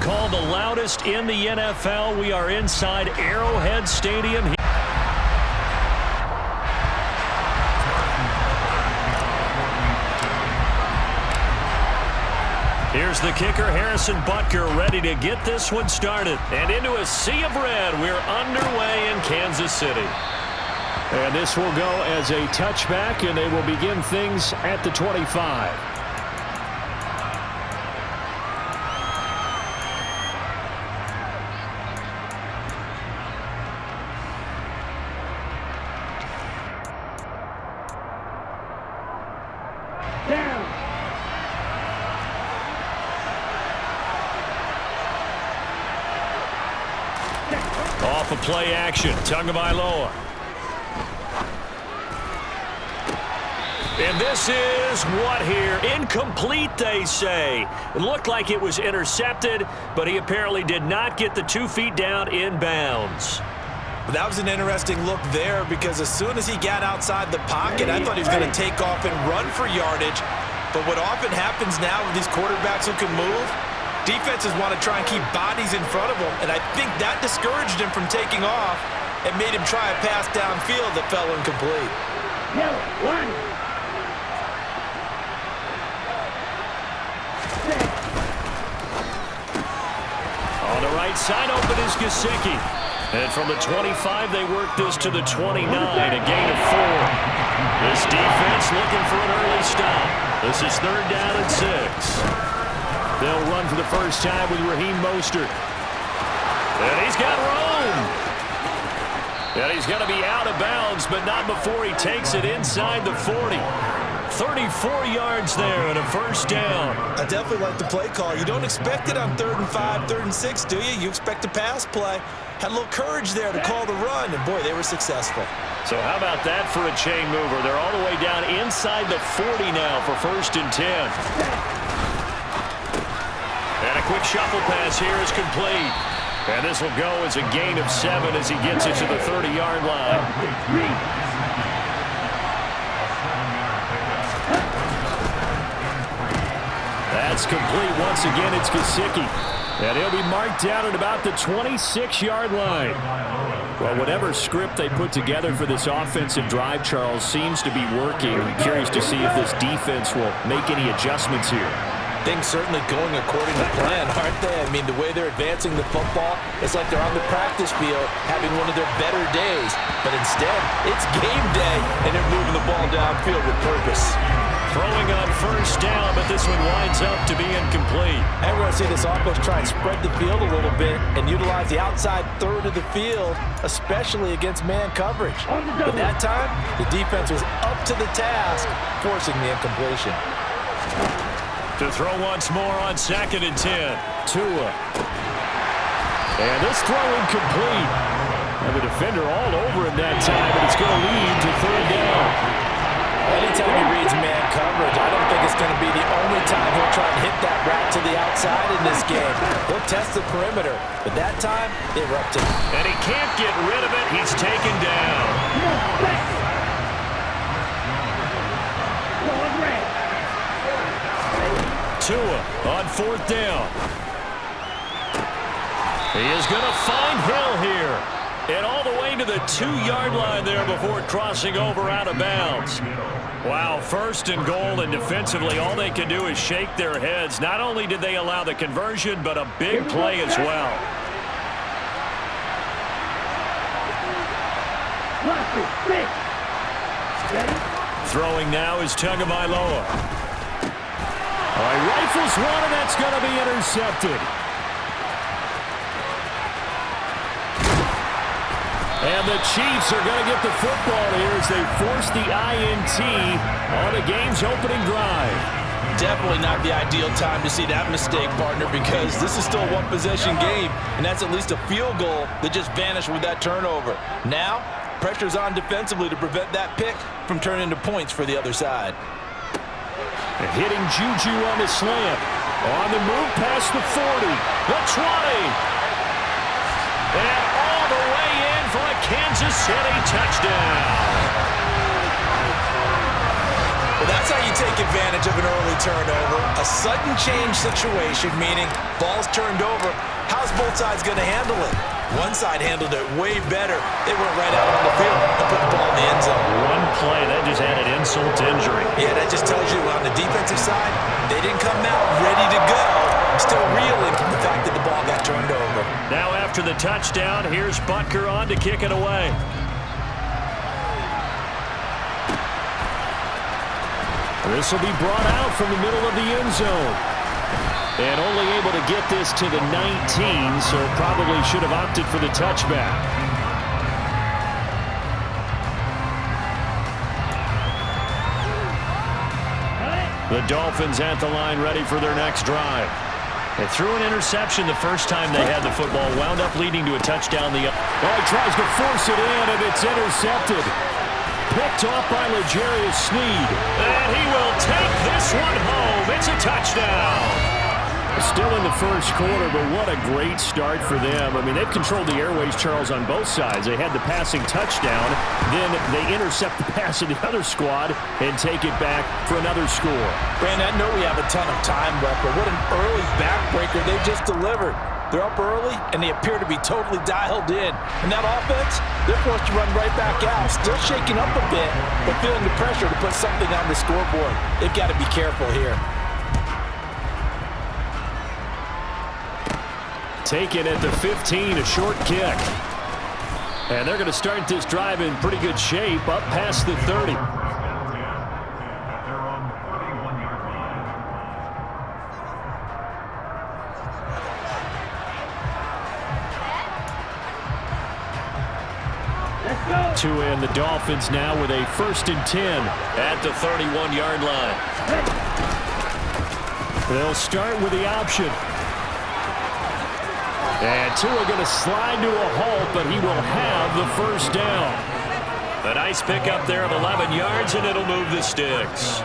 called the loudest in the NFL. We are inside Arrowhead Stadium. Here's the kicker, Harrison Butker, ready to get this one started. And into a sea of red, we're underway in Kansas City. And this will go as a touchback, and they will begin things at the 25. Off of play action, Tagovailoa. And this is what here? Incomplete, they say. It looked like it was intercepted, but he apparently did not get the 2 feet down in bounds. That was an interesting look there because as soon as he got outside the pocket, I thought he was going to take off and run for yardage. But what often happens now with these quarterbacks who can move, defenses want to try and keep bodies in front of them, and I think that discouraged him from taking off and made him try a pass downfield that fell incomplete. On the right side, open is Gesicki. And from the 25, they work this to the 29, a gain of 4. This defense looking for an early stop. This is 3rd down and 6. They'll run for the first time with Raheem Mostert. And he's got room. And he's going to be out of bounds, but not before he takes it inside the 40. 34 yards there and a first down. I definitely like the play call. You don't expect it on 3rd and 5, 3rd and 6, do you? You expect a pass play. Had a little courage there to call the run, and boy, they were successful. So how about that for a chain mover? They're all the way down inside the 40 now for 1st and 10. And a quick shuffle pass here is complete. And this will go as a gain of 7 as he gets it to the 30-yard line. That's complete once again. It's Gesicki. And he'll be marked down at about the 26-yard line. Well, whatever script they put together for this offensive drive, Charles, seems to be working. I'm curious to see if this defense will make any adjustments here. Things certainly going according to plan, aren't they? I mean, the way they're advancing the football, it's like they're on the practice field having one of their better days. But instead, it's game day, and they're moving the ball downfield with purpose. Throwing on first down, but this one winds up to be incomplete. And we're going to see this offense try and spread the field a little bit and utilize the outside 3rd of the field, especially against man coverage. But that time, the defense was up to the task, forcing the incompletion. To throw once more on 2nd and 10. Tua. And this throw incomplete. And the defender all over him that time, but it's going to lead to 3rd down. Anytime he reads man coverage, I don't think it's going to be the only time he'll try and hit that route to the outside in this game. He'll test the perimeter, but that time, they were up to him. And he can't get rid of it. He's taken down. Tua on 4th down. He is going to find Hill here. And all the way to the 2-yard line there before crossing over out of bounds. Wow, 1st and goal, and defensively all they can do is shake their heads. Not only did they allow the conversion, but a big play as well. Throwing now is Tagovailoa. All right, rifles one, and that's going to be intercepted. And the Chiefs are going to get the football here as they force the INT on the game's opening drive. Definitely not the ideal time to see that mistake, partner, because this is still a one-possession game, and that's at least a field goal that just vanished with that turnover. Now, pressure's on defensively to prevent that pick from turning into points for the other side. And hitting Juju on the slant. On the move past the 40. The 20. And all the way in for a Kansas City touchdown. Well, that's how you take advantage of an early turnover. A sudden change situation, meaning ball's turned over. How's both sides going to handle it? One side handled it way better. They went right out on the field and put the ball in the end zone. One play, that just added insult to injury. Yeah, that just tells you on the defensive side, they didn't come out ready to go. Still reeling from the fact that the ball got turned over. Now after the touchdown, here's Butker on to kick it away. This will be brought out from the middle of the end zone. And only able to get this to the 19, so probably should have opted for the touchback. The Dolphins at the line ready for their next drive. They threw an interception the first time they had the football, wound up leading to a touchdown. He tries to force it in, and it's intercepted. Picked off by L'Jarius Sneed. And he will take this one home. It's a touchdown. Still in the first quarter, but what a great start for them. I mean, they've controlled the airways, Charles, on both sides. They had the passing touchdown, then they intercept the pass of the other squad and take it back for another score. Brandon, I know we have a ton of time left, but what an early backbreaker they just delivered. They're up early, and they appear to be totally dialed in. And that offense, they're forced to run right back out. Still shaking up a bit, but feeling the pressure to put something on the scoreboard. They've got to be careful here. Taken at the 15, a short kick. And they're going to start this drive in pretty good shape, up past the 30. To end the Dolphins now with a 1st and 10 at the 31-yard line. They'll start with the option. And Tua going to slide to a halt, but he will have the first down. A nice pickup there of 11 yards, and it'll move the sticks.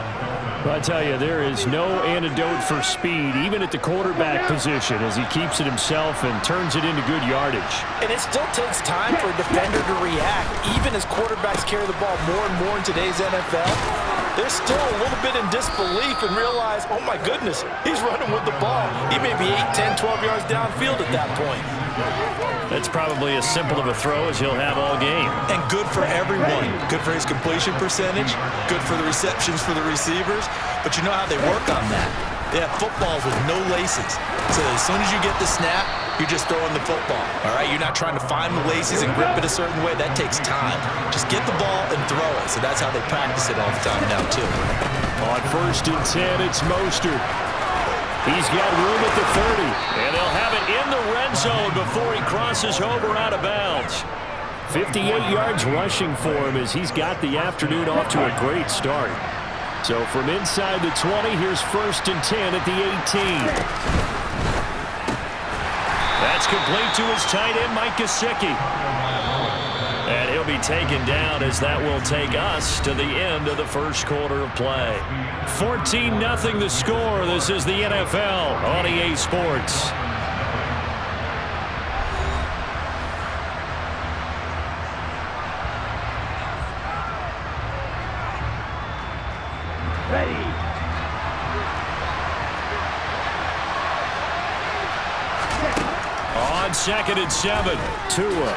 I tell you, there is no antidote for speed, even at the quarterback position, as he keeps it himself and turns it into good yardage. And it still takes time for a defender to react, even as quarterbacks carry the ball more and more in today's NFL. They're still a little bit in disbelief and realize, oh my goodness, he's running with the ball. He may be 8, 10, 12 yards downfield at that point. That's probably as simple of a throw as he'll have all game. And good for everyone. Good for his completion percentage, good for the receptions for the receivers. But you know how they work on that. They have footballs with no laces. So as soon as you get the snap, you're just throwing the football. All right, you're not trying to find the laces and grip it a certain way. That takes time. Just get the ball and throw it. So that's how they practice it all the time now, too. On 1st and 10, it's Mostert. He's got room at the 30, and they'll have it in the red zone before he crosses over out of bounds. 58 yards rushing for him as he's got the afternoon off to a great start. So from inside the 20, here's 1st and 10 at the 18. That's complete to his tight end, Mike Gesicki. And he'll be taken down as that will take us to the end of the first quarter of play. 14-0 the score. This is the NFL on EA Sports. Ready. On 2nd and 7, Tua.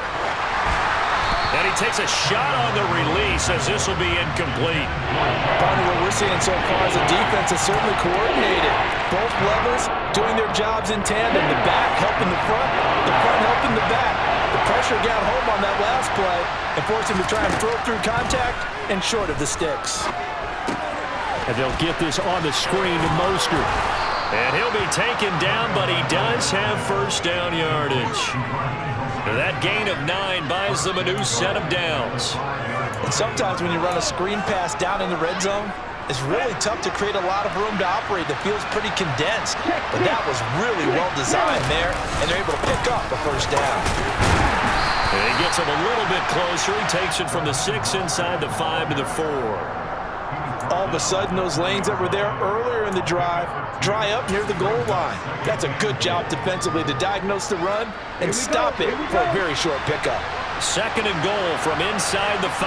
And he takes a shot on the release as this will be incomplete. Barney, what we're seeing so far is the defense is certainly coordinated. Both levels doing their jobs in tandem. The back helping the front helping the back. The pressure got home on that last play and forced him to try and throw through contact and short of the sticks. And they'll get this on the screen to Mostert. And he'll be taken down, but he does have first down yardage. That gain of 9 buys them a new set of downs. And sometimes when you run a screen pass down in the red zone, it's really tough to create a lot of room to operate. The field's pretty condensed. But that was really well designed there, and they're able to pick up a first down. And he gets him a little bit closer. He takes it from the 6 inside the 5 to the 4. All of a sudden, those lanes that were there earlier in the drive dry up near the goal line. That's a good job defensively to diagnose the run and stop it for a very short pickup. 2nd and goal from inside the 5.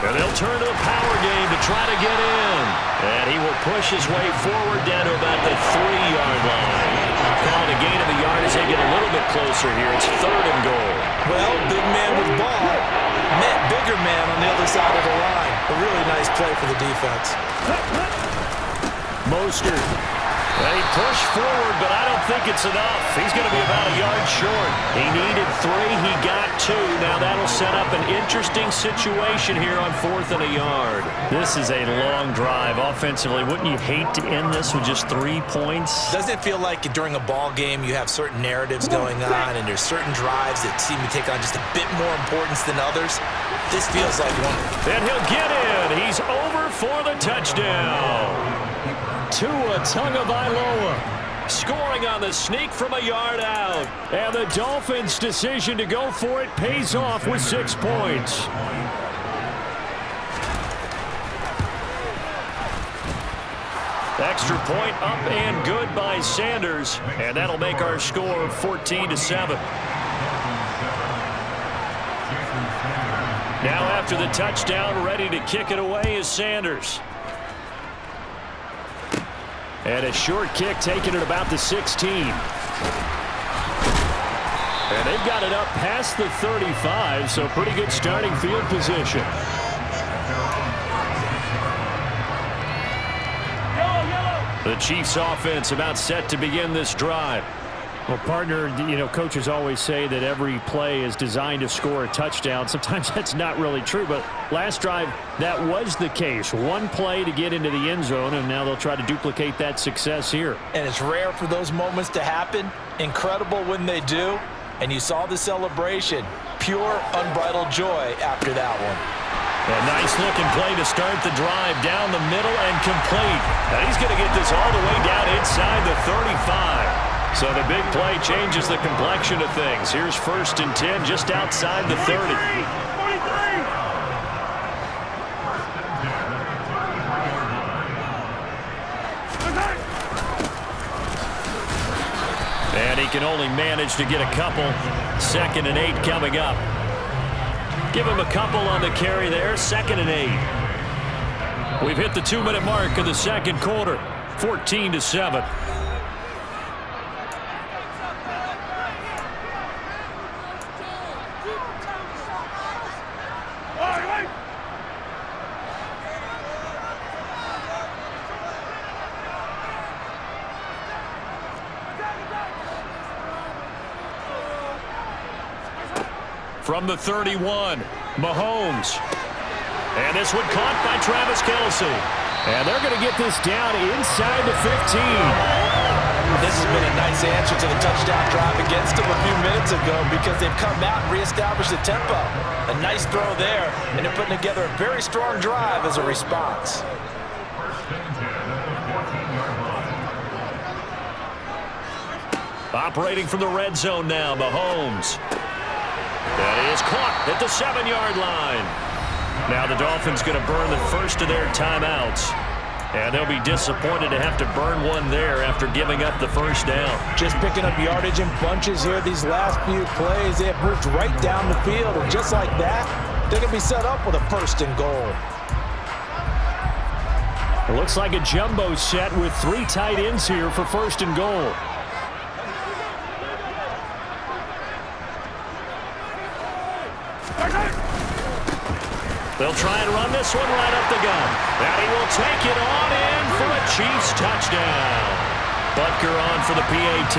And they'll turn to the power game to try to get in. And he will push his way forward down to about the 3-yard line. Call it a gain of a yard as they get a little bit closer here. It's 3rd and goal. Well, big man with ball met bigger man on the other side of the line. A really nice play for the defense. Mostert. They push forward, but I don't think it's enough. He's going to be about a yard short. He needed 3. He got 2. Now that'll set up an interesting situation here on 4th and a yard. This is a long drive offensively. Wouldn't you hate to end this with just 3 points? Doesn't it feel like during a ball game you have certain narratives going on and there's certain drives that seem to take on just a bit more importance than others? This feels like one. And he'll get in. He's over for the touchdown. Tua Tagovailoa scoring on the sneak from a yard out. And the Dolphins' decision to go for it pays off with 6 points. Extra point up and good by Sanders. And that'll make our score 14-7. Now after the touchdown, ready to kick it away is Sanders. And a short kick taken at about the 16. And they've got it up past the 35, so pretty good starting field position. The Chiefs offense about set to begin this drive. Well, partner, you know, coaches always say that every play is designed to score a touchdown. Sometimes that's not really true, but last drive, that was the case. One play to get into the end zone, and now they'll try to duplicate that success here. And it's rare for those moments to happen. Incredible when they do. And you saw the celebration. Pure, unbridled joy after that one. A nice-looking play to start the drive down the middle and complete. And he's going to get this all the way down inside the 35. So the big play changes the complexion of things. Here's 1st and 10 just outside the 30. And he can only manage to get a couple. 2nd and 8 coming up. Give him a couple on the carry there. 2nd and 8. We've hit the 2-minute mark of the second quarter. 14-7. From the 31, Mahomes. And this one caught by Travis Kelce. And they're going to get this down inside the 15. This has been a nice answer to the touchdown drive against them a few minutes ago because they've come out and reestablished the tempo. A nice throw there, and they're putting together a very strong drive as a response. Operating from the red zone now, Mahomes. That is caught at the 7-yard line. Now the Dolphins going to burn the first of their timeouts. And they'll be disappointed to have to burn one there after giving up the first down. Just picking up yardage in bunches here these last few plays. They have moved right down the field. And just like that, they're going to be set up with a 1st and goal. It looks like a jumbo set with 3 tight ends here for 1st and goal. They'll try and run this one right up the gun. And he will take it on in for a Chiefs touchdown. Butker on for the PAT.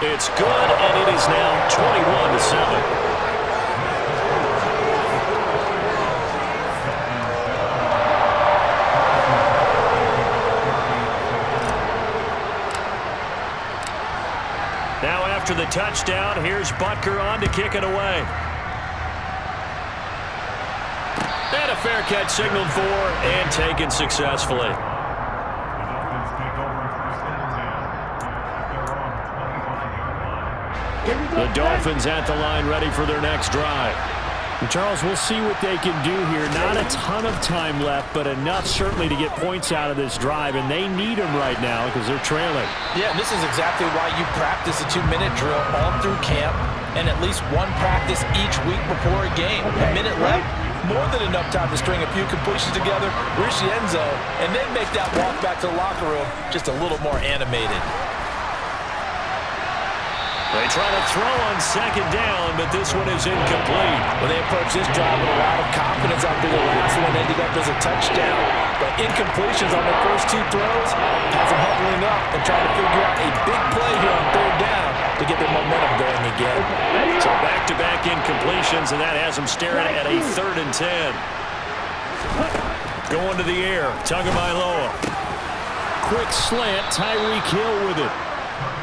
It's good, and it is now 21-7. Now after the touchdown, here's Butker on to kick it away. And a fair catch signaled for and taken successfully. The Dolphins at the line ready for their next drive. Charles, we'll see what they can do here. Not a ton of time left, but enough certainly to get points out of this drive, and they need them right now because they're trailing. Yeah, and this is exactly why you practice a 2-minute drill all through camp and at least one practice each week before a game. A minute left, more than enough time to string a few completions together, reach the end zone, and then make that walk back to the locker room just a little more animated. They try to throw on second down, but this one is incomplete. Well, they approached this drive with a lot of confidence after the last one ended up as a touchdown. But incompletions on their first two throws has them huddling up and trying to figure out a big play here on third down to get their momentum going again. So back-to-back incompletions, and that has them staring at a 3rd and 10. Going to the air, Tagovailoa. Quick slant, Tyreek Hill with it.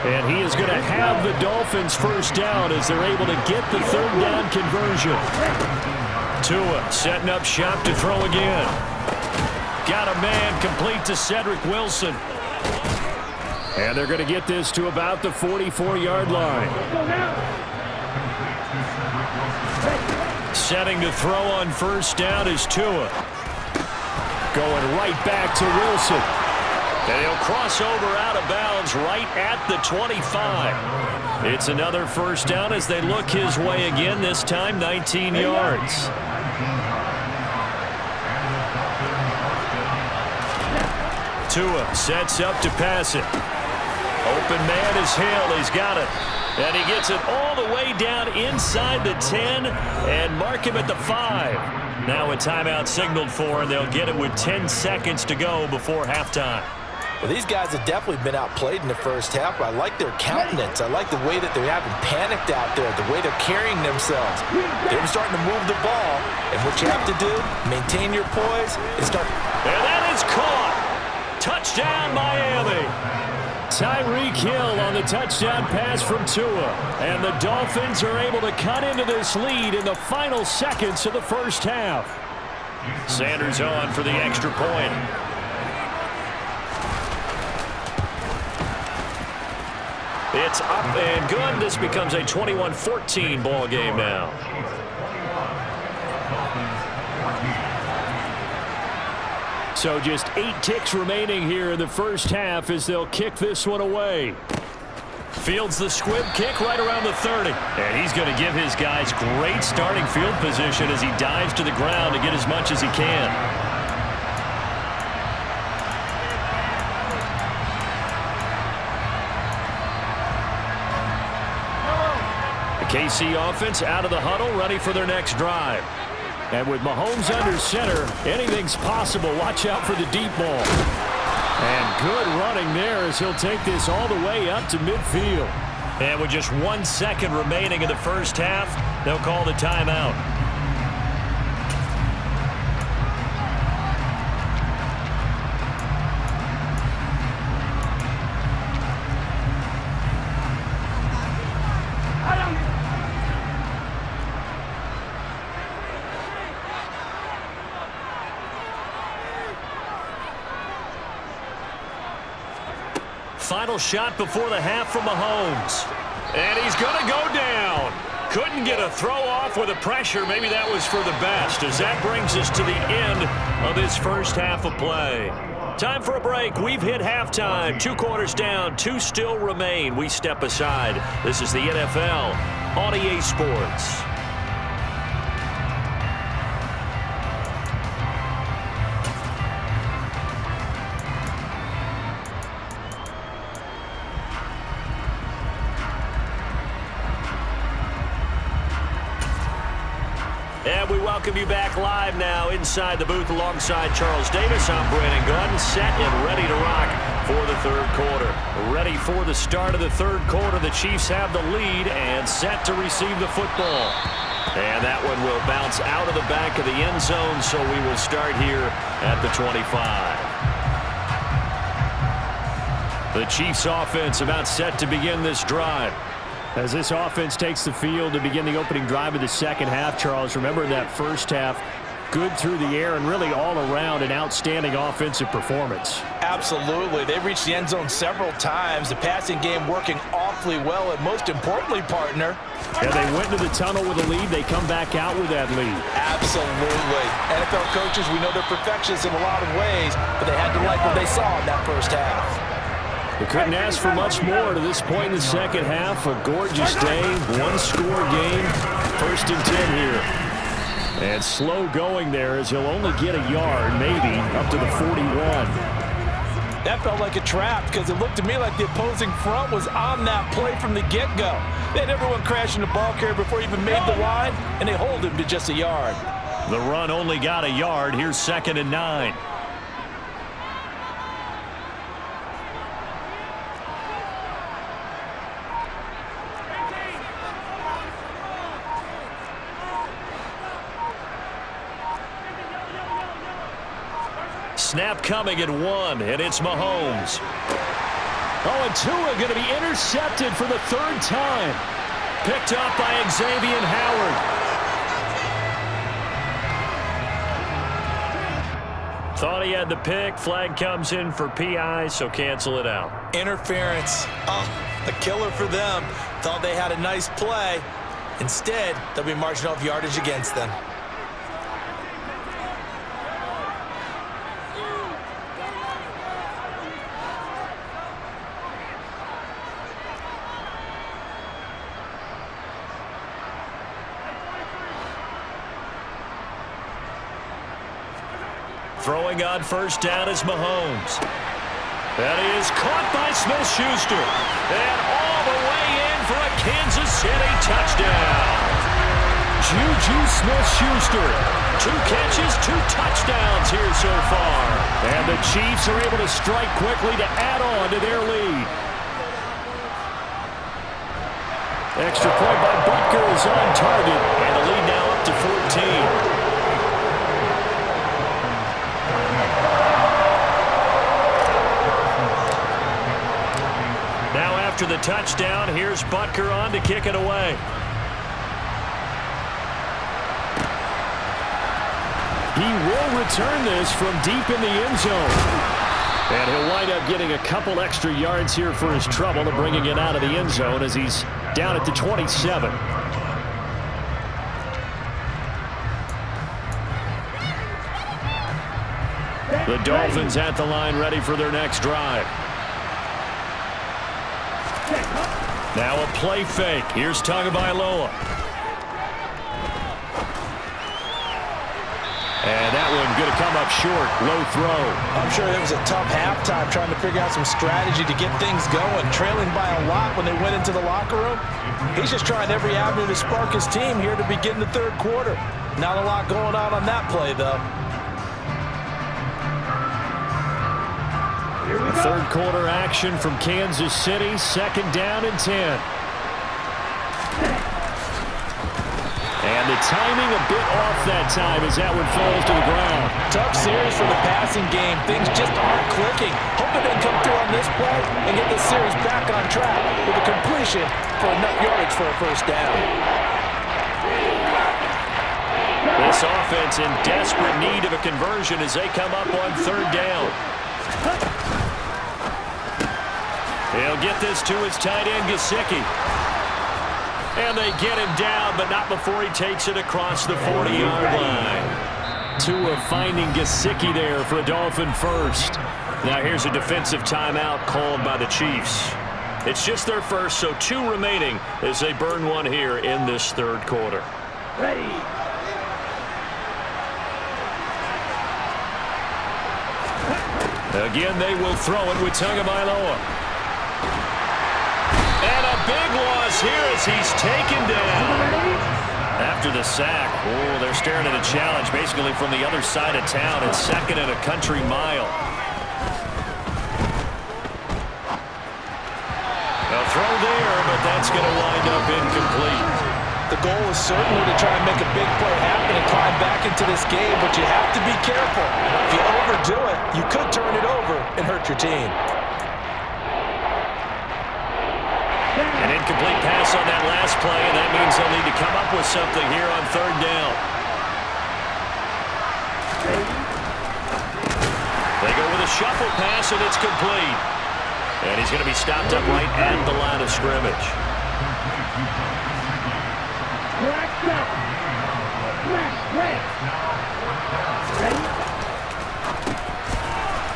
And he is going to have the Dolphins first down as they're able to get the 3rd down conversion. Tua setting up shop to throw again. Got a man complete to Cedric Wilson. And they're going to get this to about the 44-yard line. Setting to throw on first down is Tua. Going right back to Wilson. And he'll cross over out of bounds right at the 25. It's another first down as they look his way again, this time 19 yards. Tua sets up to pass it. Open man is Hill. He's got it. And he gets it all the way down inside the 10 and mark him at the 5. Now a timeout signaled for, and they'll get it with 10 seconds to go before halftime. Well, these guys have definitely been outplayed in the first half, but I like their countenance. I like the way that they're having panicked out there, the way they're carrying themselves. They're starting to move the ball, and what you have to do, maintain your poise, and start. And that is caught. Touchdown, Miami. Tyreek Hill on the touchdown pass from Tua. And the Dolphins are able to cut into this lead in the final seconds of the first half. Sanders on for the extra point. It's up and good. This becomes a 21-14 ball game now. So just 8 ticks remaining here in the first half as they'll kick this one away. Fields the squib kick right around the 30. And he's going to give his guys great starting field position as he dives to the ground to get as much as he can. KC offense out of the huddle, ready for their next drive. And with Mahomes under center, anything's possible. Watch out for the deep ball. And good running there as he'll take this all the way up to midfield. And with just 1 second remaining in the first half, they'll call the timeout. Final shot before the half from Mahomes. And he's going to go down. Couldn't get a throw off with the pressure. Maybe that was for the best, as that brings us to the end of this first half of play. Time for a break. We've hit halftime. 2 quarters down. 2 still remain. We step aside. This is the NFL on EA Sports. And we welcome you back live now inside the booth alongside Charles Davis. I'm Brandon Gunn, set and ready to rock for the third quarter. Ready for the start of the third quarter. The Chiefs have the lead and set to receive the football. And that one will bounce out of the back of the end zone, so we will start here at the 25. The Chiefs offense about set to begin this drive. As this offense takes the field to begin the opening drive of the second half, Charles, remember in that first half, good through the air and really all around an outstanding offensive performance. Absolutely. They've reached the end zone several times. The passing game working awfully well, and most importantly, partner. Yeah, they went to the tunnel with a lead. They come back out with that lead. Absolutely. NFL coaches, we know they're perfectionists in a lot of ways, but they had to like what they saw in that first half. They couldn't ask for much more to this point in the second half. A gorgeous day, one-score game, 1st and 10 here. And slow going there as he'll only get a yard, maybe, up to the 41. That felt like a trap because it looked to me like the opposing front was on that play from the get-go. They had everyone crashing the ball carrier before he even made the line, and they hold him to just a yard. The run only got a yard. Here's 2nd and 9. Snap coming at 1, and it's Mahomes. Oh, and Tua going to be intercepted for the 3rd time. Picked up by Xavier Howard. Thought he had the pick. Flag comes in for PI, so cancel it out. Interference. Oh, a killer for them. Thought they had a nice play. Instead, they'll be marching off yardage against them. Throwing on 1st down is Mahomes. That is caught by Smith-Schuster. And all the way in for a Kansas City touchdown. Juju Smith-Schuster. 2 catches, 2 touchdowns here so far. And the Chiefs are able to strike quickly to add on to their lead. Extra point by Butker is on target. And the lead now up to 14. After the touchdown, here's Butker on to kick it away. He will return this from deep in the end zone. And he'll wind up getting a couple extra yards here for his trouble to bringing it out of the end zone as he's down at the 27. The Dolphins at the line ready for their next drive. Now a play fake. Here's Tagovailoa. And that one going to come up short. Low throw. I'm sure it was a tough halftime trying to figure out some strategy to get things going. Trailing by a lot when they went into the locker room. He's just trying every avenue to spark his team here to begin the 3rd quarter. Not a lot going on that play, though. 3rd quarter action from Kansas City. 2nd down and 10. And the timing a bit off that time as that one falls to the ground. Tough series for the passing game. Things just aren't clicking. Hoping they can come through on this play and get this series back on track with a completion for enough yardage for a 1st down. This offense in desperate need of a conversion as they come up on 3rd down. He'll get this to his tight end, Gesicki. And they get him down, but not before he takes it across the 40-yard line. Tua finding Gesicki there for a Dolphin 1st. Now here's a defensive timeout called by the Chiefs. It's just their 1st, so 2 remaining as they burn one here in this 3rd quarter. Ready. Again, they will throw it with Tagovailoa. And a big loss here as he's taken down. After the sack, oh, they're staring at a challenge basically from the other side of town. It's 2nd and a country mile. A throw there, but that's going to wind up incomplete. The goal is certainly to try and make a big play happen and climb back into this game, but you have to be careful. If you overdo it, you could turn it over and hurt your team. An incomplete pass on that last play, and that means they'll need to come up with something here on 3rd down. shuffle pass, and it's complete. And he's going to be stopped up right at the line of scrimmage.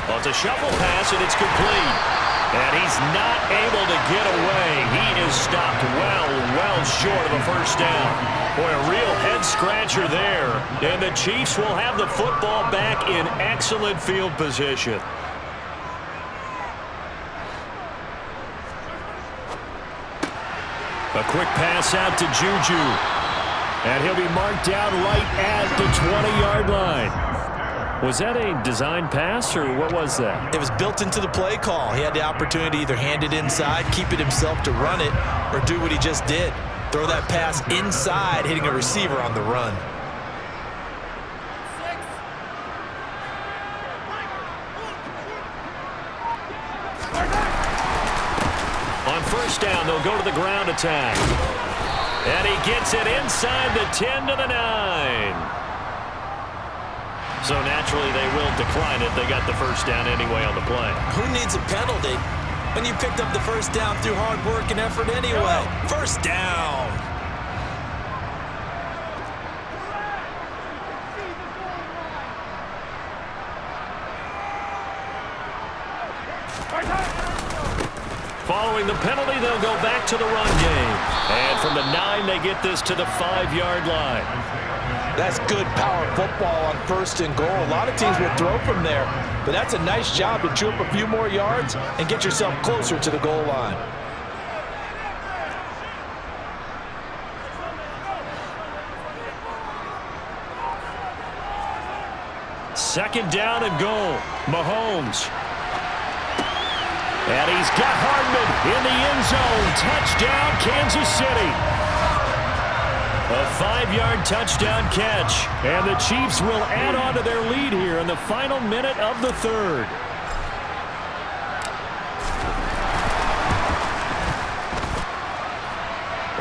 Well, it's a shuffle pass, and it's complete. And he's not able to get away. He is stopped well short of a first down. Boy, a real head-scratcher there. And the Chiefs will have the football back in excellent field position. A quick pass out to Juju. And he'll be marked down right at the 20-yard line. Was that a design pass, or what was that? It was built into the play call. He had the opportunity to either hand it inside, keep it himself to run it, or do what he just did. Throw that pass inside, hitting a receiver on the run. On first down, they'll go to the ground attack. And he gets it inside the 10 to the 9. So naturally, they will decline it. They got the first down anyway on the play. Who needs a penalty when you picked up the first down through hard work and effort anyway? First down. Following the penalty, they'll go back to the run game. And from the 9, they get this to the 5-yard line. That's good power football on first and goal. A lot of teams will throw from there, but that's a nice job to chew up a few more yards and get yourself closer to the goal line. Second down and goal. Mahomes. And he's got Hardman in the end zone. Touchdown, Kansas City. A 5-yard touchdown catch. And the Chiefs will add on to their lead here in the final minute of the third.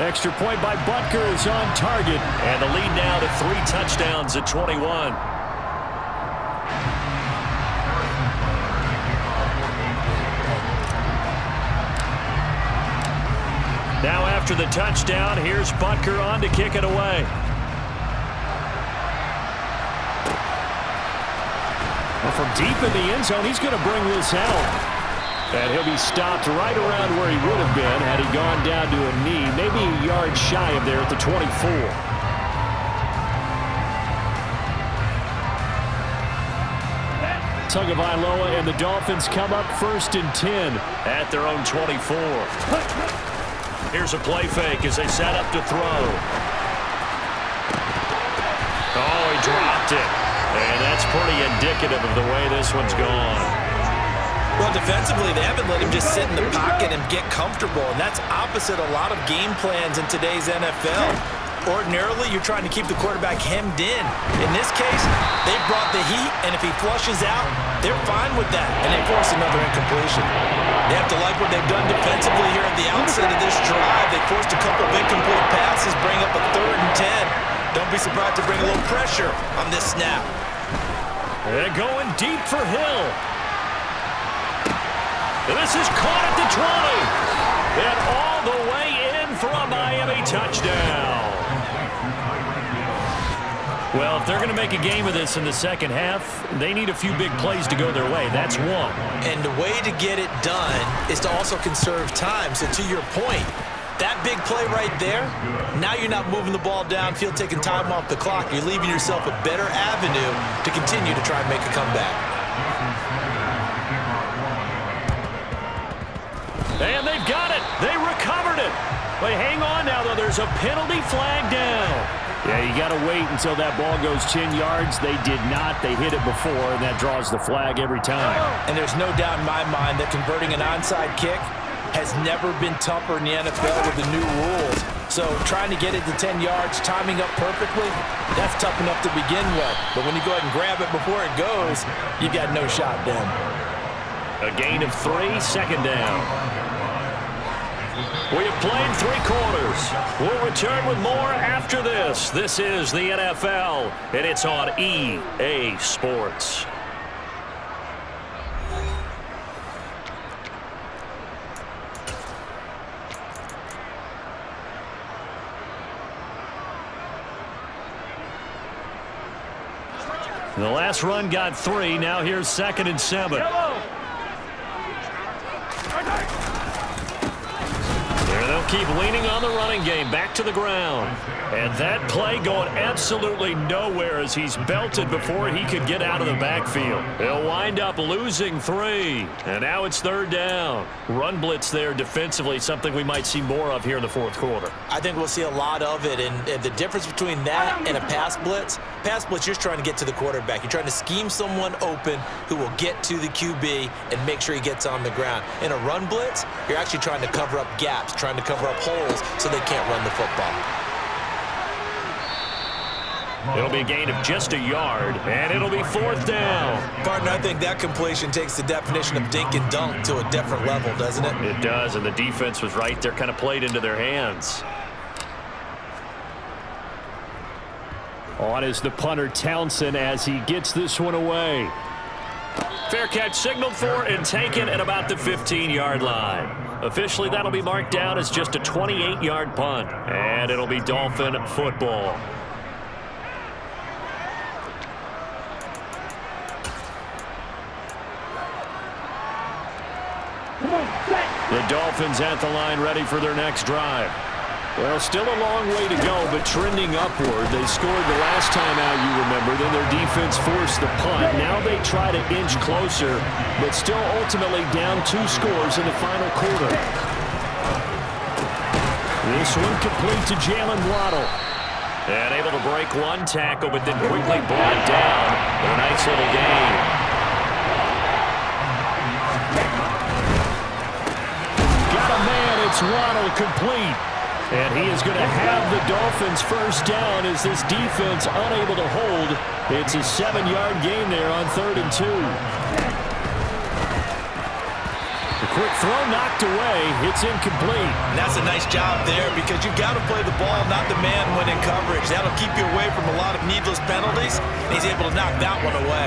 Extra point by Butker is on target. And the lead now to 3 touchdowns at 21. Now after the touchdown, here's Butker on to kick it away. Well, from deep in the end zone, he's going to bring this out. And he'll be stopped right around where he would have been had he gone down to a knee, maybe a yard shy of there at the 24. Tagovailoa and the Dolphins come up 1st and 10 at their own 24. Here's a play fake as they set up to throw. Oh, he dropped it. And that's pretty indicative of the way this one's gone. Well, defensively, they haven't let him just sit in the pocket and get comfortable, and that's opposite a lot of game plans in today's NFL. Ordinarily, you're trying to keep the quarterback hemmed in. In this case, they brought the heat, and if he flushes out, they're fine with that, and they force another incompletion. They have to like what they've done defensively here at the outset of this drive. They forced a couple of incomplete passes, bring up a 3rd and 10. Don't be surprised to bring a little pressure on this snap. They're going deep for Hill. And this is caught at the 20. And all the way in for a Miami touchdown. Well, if they're going to make a game of this in the second half, they need a few big plays to go their way. That's one. And the way to get it done is to also conserve time. So to your point, that big play right there, now you're not moving the ball downfield, taking time off the clock. You're leaving yourself a better avenue to continue to try and make a comeback. And they've got it. They recovered it. But hang on now, though. There's a penalty flag down. Yeah, you got to wait until that ball goes 10 yards. They did not. They hit it before, and that draws the flag every time. And there's no doubt in my mind that converting an onside kick has never been tougher in the NFL with the new rules. So trying to get it to 10 yards, timing up perfectly, that's tough enough to begin with. But when you go ahead and grab it before it goes, you got no shot then. A gain of 3, 2nd down. We have played 3 quarters. We'll return with more after this. This is the NFL, and it's on EA Sports. The last run got 3. Now here's 2nd and 7. There they'll keep leaning on the running game. Back to the ground. And that play going absolutely nowhere as he's belted before he could get out of the backfield. He'll wind up losing 3. And now it's 3rd down. Run blitz there defensively, something we might see more of here in the 4th quarter. I think we'll see a lot of it. And the difference between that and a pass blitz, you're trying to get to the quarterback. You're trying to scheme someone open who will get to the QB and make sure he gets on the ground. In a run blitz, you're actually trying to cover up gaps, trying to cover up holes so they can't run the football. It'll be a gain of just a yard, and it'll be 4th down. Partner, I think that completion takes the definition of dink and dunk to a different level, doesn't it? It does, and the defense was right there, kind of played into their hands. On is the punter, Townsend, as he gets this one away. Fair catch signaled for and taken at about the 15-yard line. Officially, that'll be marked down as just a 28-yard punt, and it'll be Dolphin football. The Dolphins at the line ready for their next drive. Well, still a long way to go, but trending upward. They scored the last time out, you remember. Then their defense forced the punt. Now they try to inch closer, but still ultimately down 2 scores in the final quarter. This one complete to Jalen Waddle. And able to break 1 tackle, but then quickly brought down. But a nice little gain. It's Waddle complete. And he is going to have the Dolphins first down as this defense unable to hold. It's a 7-yard gain there on 3rd and 2. The quick throw knocked away. It's incomplete. And that's a nice job there because you've got to play the ball, not the man when in coverage. That'll keep you away from a lot of needless penalties. And he's able to knock that one away.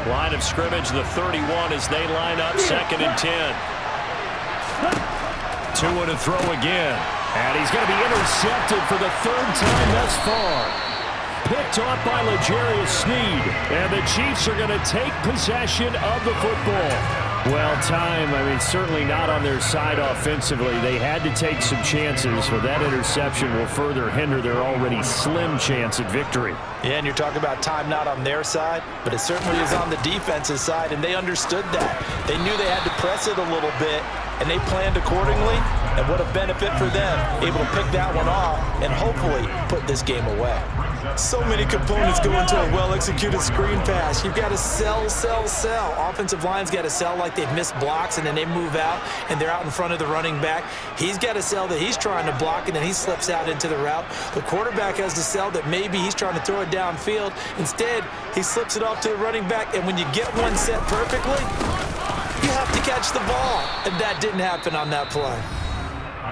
Line of scrimmage, the 31 as they line up 2nd and 10. 2 and a throw again. And he's going to be intercepted for the 3rd time thus far. Picked off by L'Jarius Sneed. And the Chiefs are going to take possession of the football. Well, certainly not on their side offensively. They had to take some chances, but that interception will further hinder their already slim chance at victory. Yeah, and you're talking about time not on their side, but it certainly is on the defense's side, and they understood that. They knew they had to press it a little bit, and they planned accordingly, and what a benefit for them, able to pick that one off and hopefully put this game away. So many components go into a well-executed screen pass. You've got to sell. Offensive line's got to sell like they've missed blocks, and then they move out, and they're out in front of the running back. He's got to sell that he's trying to block, and then he slips out into the route. The quarterback has to sell that maybe he's trying to throw it downfield. Instead, he slips it off to the running back, and when you get one set perfectly, you have to catch the ball, and that didn't happen on that play.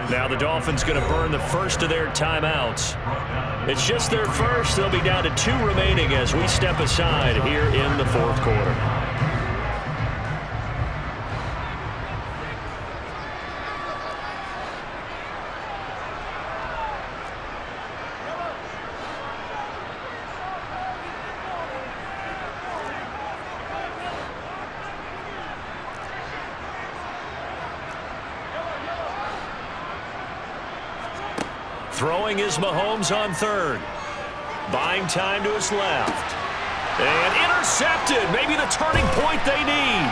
Now the Dolphins going to burn the first of their timeouts. It's just their first. They'll be down to 2 remaining as we step aside here in the 4th quarter. Throwing is Mahomes on 3rd. Buying time to his left. And intercepted. Maybe the turning point they need.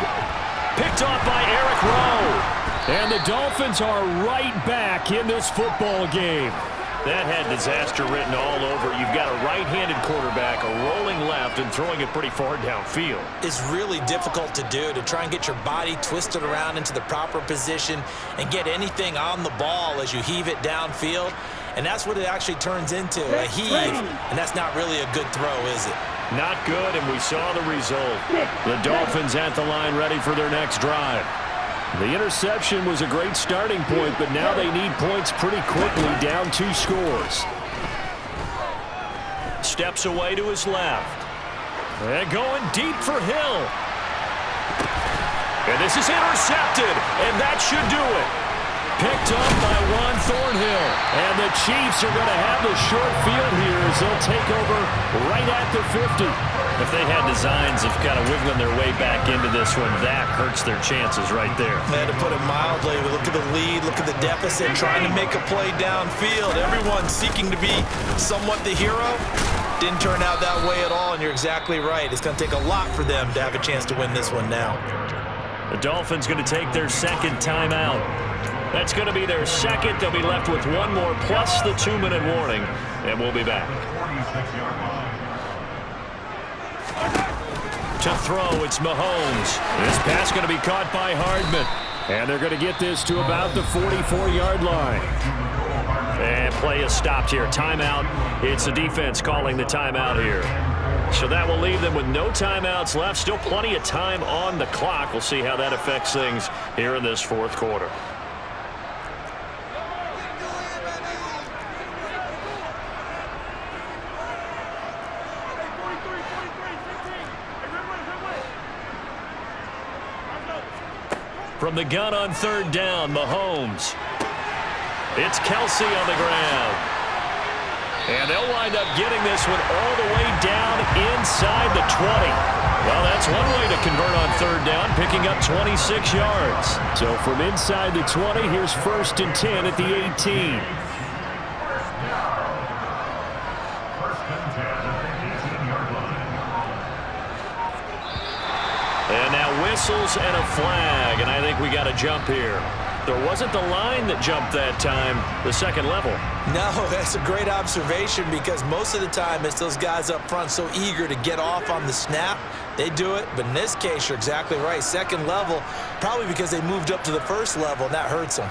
Picked off by Eric Rowe. And the Dolphins are right back in this football game. That had disaster written all over. You've got a right-handed quarterback, a rolling left, and throwing it pretty far downfield. It's really difficult to do, to try and get your body twisted around into the proper position and get anything on the ball as you heave it downfield. And that's what it actually turns into, a heave. And that's not really a good throw, is it? Not good, and we saw the result. The Dolphins at the line ready for their next drive. The interception was a great starting point, but now they need points pretty quickly, down 2 scores. Steps away to his left. And going deep for Hill. And this is intercepted, and that should do it. picked up by Juan Thornhill. And the Chiefs are going to have the short field here as they'll take over right at the 50. If they had designs of kind of wiggling their way back into this one, that hurts their chances right there. To put it mildly, look at the lead, look at the deficit, trying to make a play downfield. Everyone seeking to be somewhat the hero. Didn't turn out that way at all, and you're exactly right. It's going to take a lot for them to have a chance to win this one now. The Dolphins going to take their second timeout. That's going to be their second. They'll be left with one more plus the 2-minute warning, and we'll be back. To throw, it's Mahomes. This pass going to be caught by Hardman. And they're going to get this to about the 44-yard line. And play is stopped here. Timeout. It's the defense calling the timeout here. So that will leave them with no timeouts left. Still plenty of time on the clock. We'll see how that affects things here in this fourth quarter. From the gun on third down, Mahomes. It's Kelsey on the ground. And they'll wind up getting this one all the way down inside the 20. Well, that's one way to convert on third down, picking up 26 yards. So from inside the 20, here's 1st and 10 at the 18. And now whistles and a flag, and I think we got a jump here. There wasn't the line that jumped that time, the second level. No, that's a great observation because most of the time it's those guys up front so eager to get off on the snap. They do it, but in this case, you're exactly right. Second level, probably because they moved up to the first level, and that hurts them.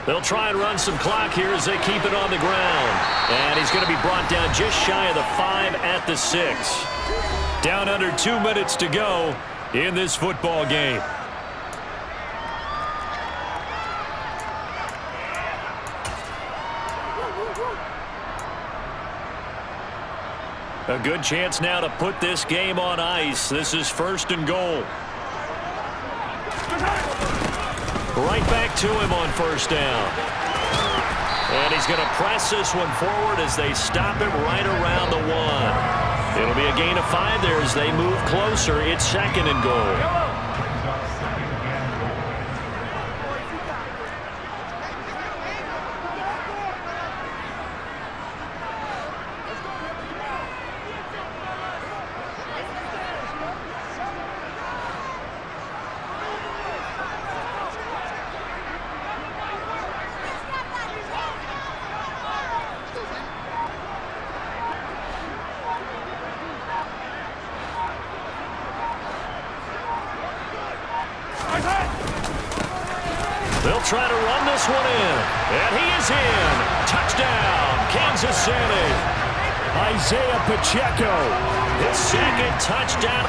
They'll try and run some clock here as they keep it on the ground. And he's going to be brought down just shy of the 5 at the 6. Down under 2 minutes to go in this football game. A good chance now to put this game on ice. This is 1st and goal. Right back to him on 1st down. And he's going to press this one forward as they stop him right around the 1. It'll be a gain of 5 there as they move closer. It's 2nd and goal. They'll try to run this one in. And he is in. Touchdown, Kansas City. Isaiah Pacheco, his 2nd touchdown.